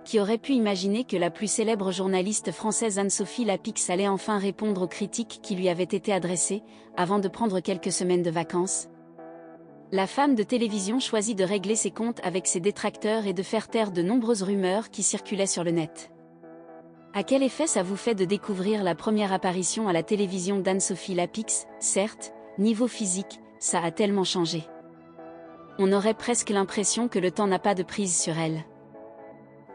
Qui aurait pu imaginer que la plus célèbre journaliste française Anne-Sophie Lapix allait enfin répondre aux critiques qui lui avaient été adressées, avant de prendre quelques semaines de vacances? La femme de télévision choisit de régler ses comptes avec ses détracteurs et de faire taire de nombreuses rumeurs qui circulaient sur le net. À quel effet ça vous fait de découvrir la première apparition à la télévision d'Anne-Sophie Lapix? Certes, niveau physique, ça a tellement changé. On aurait presque l'impression que le temps n'a pas de prise sur elle.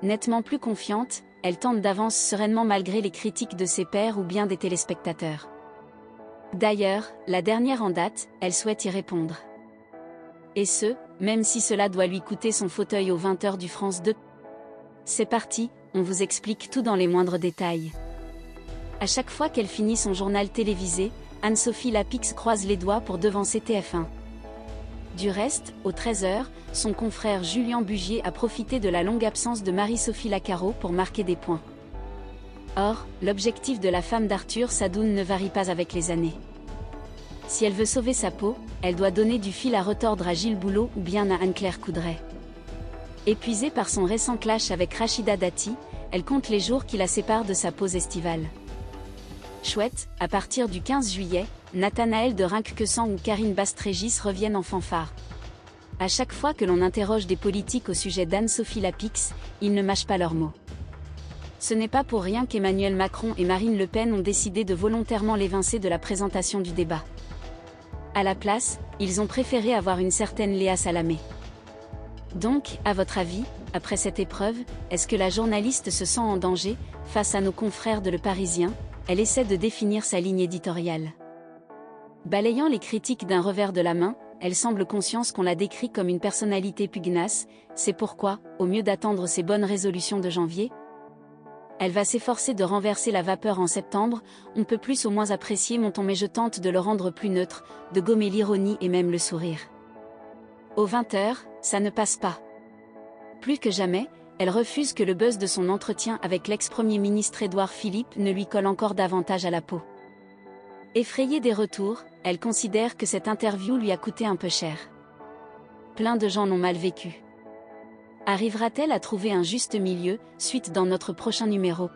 Nettement plus confiante, elle tente d'avance sereinement malgré les critiques de ses pairs ou bien des téléspectateurs. D'ailleurs, la dernière en date, elle souhaite y répondre. Et ce, même si cela doit lui coûter son fauteuil aux 20h du France 2. C'est parti, on vous explique tout dans les moindres détails. À chaque fois qu'elle finit son journal télévisé, Anne-Sophie Lapix croise les doigts pour devancer TF1. Du reste, aux 13h, son confrère Julien Bugier a profité de la longue absence de Marie-Sophie Lacaro pour marquer des points. Or, l'objectif de la femme d'Arthur Sadoun ne varie pas avec les années. Si elle veut sauver sa peau, elle doit donner du fil à retordre à Gilles Boulot ou bien à Anne-Claire Coudray. Épuisée par son récent clash avec Rachida Dati, elle compte les jours qui la séparent de sa pause estivale. Chouette, à partir du 15 juillet, Nathanaël de Rinquequessan ou Karine Bastrégis reviennent en fanfare. À chaque fois que l'on interroge des politiques au sujet d'Anne-Sophie Lapix, ils ne mâchent pas leurs mots. Ce n'est pas pour rien qu'Emmanuel Macron et Marine Le Pen ont décidé de volontairement l'évincer de la présentation du débat. À la place, ils ont préféré avoir une certaine Léa Salamé. Donc, à votre avis, après cette épreuve, est-ce que la journaliste se sent en danger, face à nos confrères de Le Parisien? Elle essaie de définir sa ligne éditoriale. Balayant les critiques d'un revers de la main, elle semble consciente qu'on la décrit comme une personnalité pugnace, c'est pourquoi, au mieux d'attendre ses bonnes résolutions de janvier, elle va s'efforcer de renverser la vapeur en septembre, on peut plus ou moins apprécier mon ton mais je tente de le rendre plus neutre, de gommer l'ironie et même le sourire. Aux 20h, ça ne passe pas. Plus que jamais, elle refuse que le buzz de son entretien avec l'ex-premier ministre Édouard Philippe ne lui colle encore davantage à la peau. Effrayée des retours, elle considère que cette interview lui a coûté un peu cher. Plein de gens l'ont mal vécu. Arrivera-t-elle à trouver un juste milieu, suite dans notre prochain numéro?